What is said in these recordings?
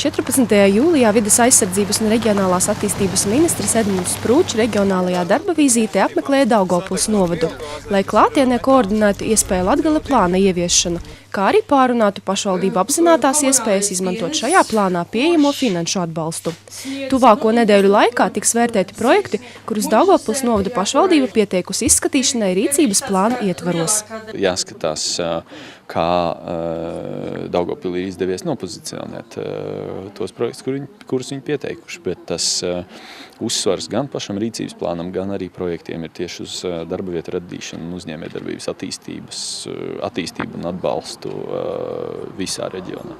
14. jūlijā Vides aizsardzības un reģionālās attīstības ministrs Edmunds Sprūčs reģionālajā darba vizītē apmeklēja Daugavpils novadu, lai klātienē koordinētu iespēju Latgale plāna ieviešanu, kā arī pārunātu pašvaldību apzinātās iespējas izmantot šajā plānā pieejamo finanšu atbalstu. Tuvāko nedēļu laikā tiks vērtēti projekti, kurus Daugavpils novada pašvaldība pieteikusi izskatīšanai rīcības plāna ietvaros. Jāskatās, kā Daugavpilī ir izdevies nopozicionēt tos projektus, kurus viņi pieteikuši, bet tas uzsvars gan pašam rīcības plānam, gan arī projektiem ir tieši uz darba vietu radīšanu un uzņēmējdarbības attīstību un atbalstu visā reģionā.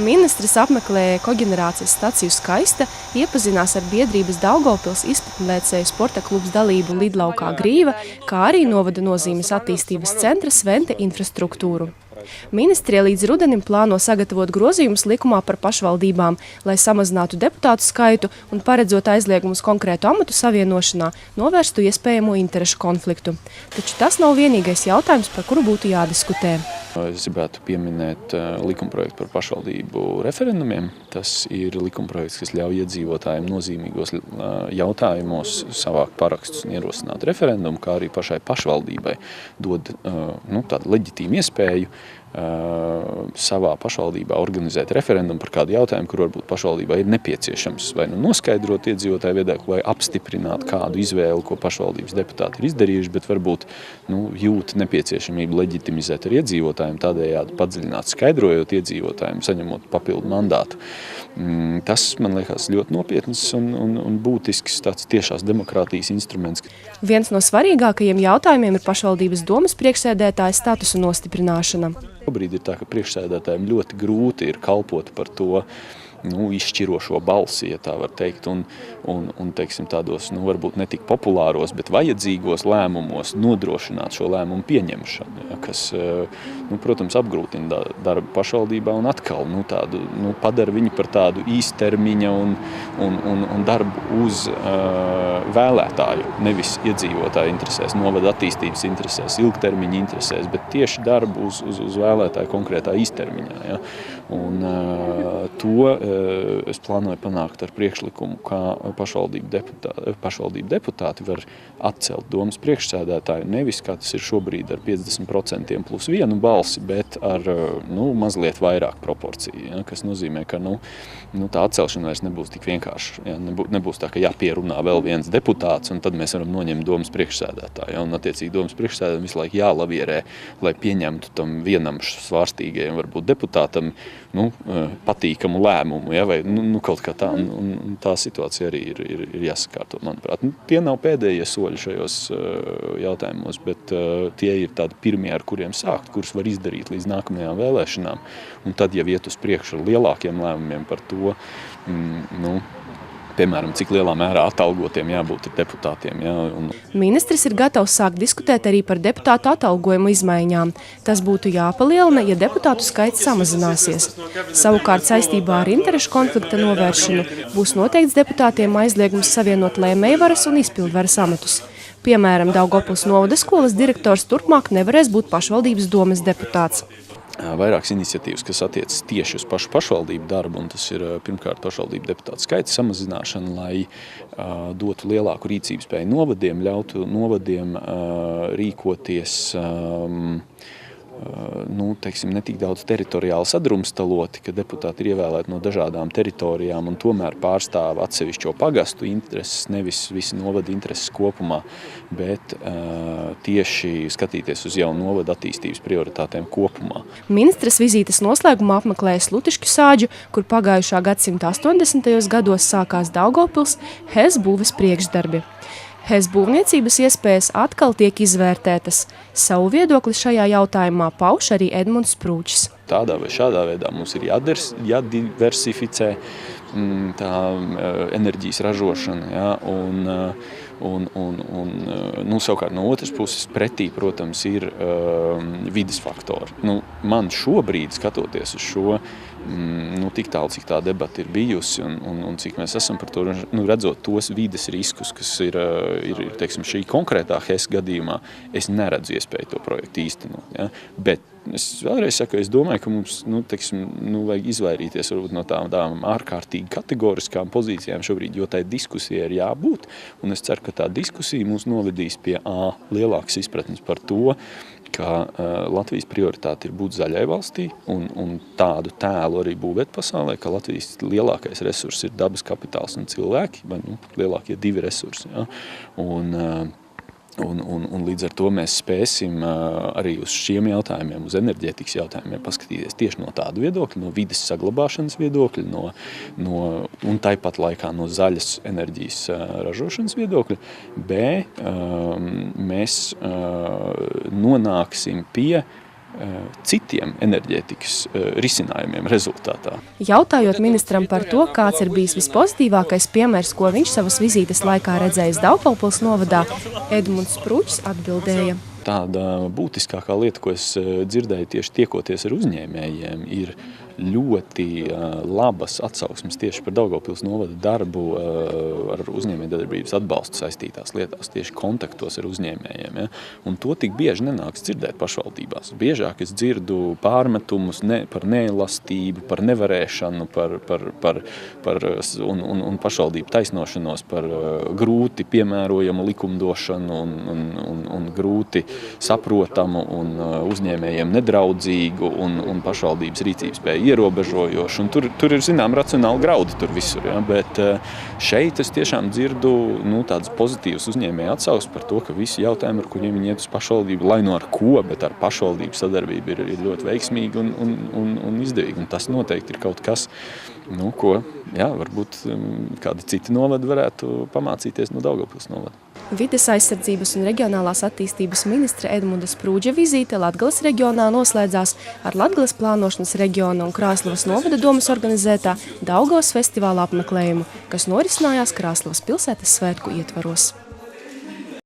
Ministrs apmeklēja koģenerācijas staciju Skaista, iepazinās ar biedrības Daugavpils izplatnēcēju sporta klubs dalību lidlaukā Grīva, kā arī novada nozīmes attīstības centra Svente infrastruktūru. Ministrija līdz rudenim plāno sagatavot grozījumus likumā par pašvaldībām, lai samazinātu deputātu skaitu un paredzot aizliegumus konkrētu amatu savienošanā, novērstu iespējamo interešu konfliktu. Taču tas nav vienīgais jautājums, par kuru būtu jādiskutē. Es gribētu pieminēt likumprojektu par pašvaldību referendumiem. Tas ir likumprojekts, kas ļauj iedzīvotājiem nozīmīgos jautājumos savākt parakstus un ierosināt referendumu, kā arī pašai pašvaldībai dod tādu leģitīmu iespēju savā pašvaldībā organizēt referendumu par kādu jautājumu, kur varbūt pašvaldībā ir nepieciešams vai noskaidrot iedzīvotāju viedokli vai apstiprināt kādu izvēli, ko pašvaldības deputāti ir izdarījuši, bet varbūt jūt nepieciešamību leģitimizēt ar iedzīvotājiem, tādējādi padziļināt skaidrojot iedzīvotājiem, saņemot papildu mandātu. Tas, man liekas, ļoti nopietns un būtisks tāds tiešās demokrātijas instruments. Viens no svarīgākajiem jautājumiem ir pašvaldības domas priekšsēdētāja statusa nostiprināšana. Šobrīd ir tā, ka priekšsēdētājiem ļoti grūti ir kalpot par to izšķirošo balsi, ja tā var teikt, un teiksim, tādos, varbūt ne tik populāros, bet vajadzīgos lēmumos nodrošināt šo lēmumu pieņemšanu, ja, kas, protams, apgrūtina darbu pašvaldībā un atkal padara viņu par tādu īstermiņa un darbu uz vēlētāju, nevis iedzīvotāju interesēs, novada attīstības interesēs, ilgtermiņa interesēs, bet tieši darbu uz vēlētāju konkrētā īstermiņā. Ja. Un to es plānoju panākt ar priekšlikumu, kā pašvaldību deputāti var atcelt domas priekšsēdētāju, nevis kā tas ir šobrīd ar 50% plus vienu balsi, bet ar mazliet vairāk proporciju, ja, kas nozīmē, ka tā atcelšana vairs nebūs tik vienkārši. Ja, nebūs tā, ka jāpierunā vēl viens deputāts, un tad mēs varam noņemt domas priekšsēdētāju. Ja, un attiecīgi domas priekšsēdētājiem visu laiku jālavierē, lai pieņemtu tam vienam svārstīgajam, varbūt deputātam, patīkamu lēmumu, ja, vai kaut kā tā. Un tā situācija arī ir jāsakārto, manuprāt. Tie nav pēdējie soļi šajos jautājumos, bet tie ir tādi pirmie, ar kuriem sākt, kurus var izdarīt līdz nākamajām vēlēšanām. Un tad jau iet uz priekšu ar lielākiem lēmumiem par to, piemēram, cik lielā mērā atalgotiem jābūt deputātiem. Ja, Ministrs ir gatavs sākt diskutēt arī par deputātu atalgojumu izmaiņām. Tas būtu jāpalielina, ja deputātu skaits samazināsies. Savukārt saistībā ar interešu konflikta novēršanu būs noteikts deputātiem aizliegums savienot lēmējvaras un izpildvaras amatus. Piemēram, Daugavpils novada skolas direktors turpmāk nevarēs būt pašvaldības domes deputāts. Vairākas iniciatīvas, kas attiecas tieši uz pašu pašvaldību darbu, un tas ir pirmkārt pašvaldību deputātu skaita samazināšana, lai dotu lielāku rīcības spēju novadiem, ļautu novadiem rīkoties ne tik daudz teritoriāli sadrumstaloti, ka deputāti ir ievēlēti no dažādām teritorijām un tomēr pārstāv atsevišķo pagastu intereses, nevis visi novada intereses kopumā, bet tieši skatīties uz jaunu novada attīstības prioritātēm kopumā. Ministres vizītes noslēgumā apmeklēja Slutišķu sāģu, kur pagājušā gadsimta 80. gados sākās Daugavpils HES būves priekšdarbi. HES būvniecības iespējas atkal tiek izvērtētas. Savu viedokli šajā jautājumā pauž arī Edmunds Sprūčs. Tādā vai šādā veidā mums ir jādiversificē tā enerģijas ražošana, ja, un savukārt no otras puses pretī, protams, ir vides faktori. Man šobrīd, skatoties uz šo, tik tālu, cik tā debata ir bijusi un cik mēs esam par to, redzot tos vides riskus, kas ir teiksim, šī konkrētā HES gadījumā, es neredzu iespēju to projektu īstenot. Ja? Bet es vēlreiz saku, es domāju, ka mums, vajag izvairīties varbūt no tādām ārkārtīgi kategoriskām pozīcijām šobrīd, jo tai diskusija ir jābūt, un es ceru, ka tā diskusija mūs novedīs pie lielākas izpratnes par to, ka Latvijas prioritāte ir būt zaļai valstī un tādu tēlu arī būvēt pasaulē, ka Latvijas lielākais resurs ir dabas kapitāls un cilvēki, vai lielākie 2 resursi. Ja? Un līdz ar to mēs spēsim arī uz šiem jautājumiem, uz enerģētikas jautājumiem paskatīties tieši no tāda viedokļa, no vides saglabāšanas viedokļa, un tāpat laikā no zaļas enerģijas ražošanas viedokļa, mēs nonāksim pie citiem enerģētikas risinājumiem rezultātā. Jautājot ministram par to, kāds ir bijis vispozitīvākais piemērs, ko viņš savas vizītes laikā redzējis Daugavpils novadā, Edmunds Spruķis atbildēja. Tāda būtiskākā lieta, ko es dzirdēju tieši tiekoties ar uzņēmējiem, ir ļoti labas atsauksmes tieši par Daugavpils novada darbu ar uzņēmējdarbības atbalstu saistītās lietās, tieši kontaktos ar uzņēmējiem. Ja? Un to tik bieži nenāks dzirdēt pašvaldībās. Biežāk es dzirdu pārmetumus par neelastību, par nevarēšanu, un pašvaldību taisnošanos par grūti piemērojamu likumdošanu un grūti saprotamu un uzņēmējiem nedraudzīgu un pašvaldības rīcības spēju ierobežojoši, un tur ir, racionāli graudi tur visur, ja? Bet šeit es tiešām dzirdu, tādas pozitīvas uzņēmēju atsauksmes par to, ka visi jautājumi, ar kuriem viņi iet uz pašvaldību, lai ar ko, bet ar pašvaldību sadarbību ir ļoti veiksmīgi un izdevīgi, un tas noteikti ir kaut kas, ko, varbūt kādi citi novadi varētu pamācīties no Daugavpils novada. Vides aizsardzības un reģionālās attīstības ministra Edmunda Sprūģa vizīte Latgales reģionā noslēdzās ar Latgales plānošanas reģiona un Krāslavas novada domas organizētā Daugavas festivāla apmeklējumu, kas norisinājās Krāslavas pilsētas svētku ietvaros.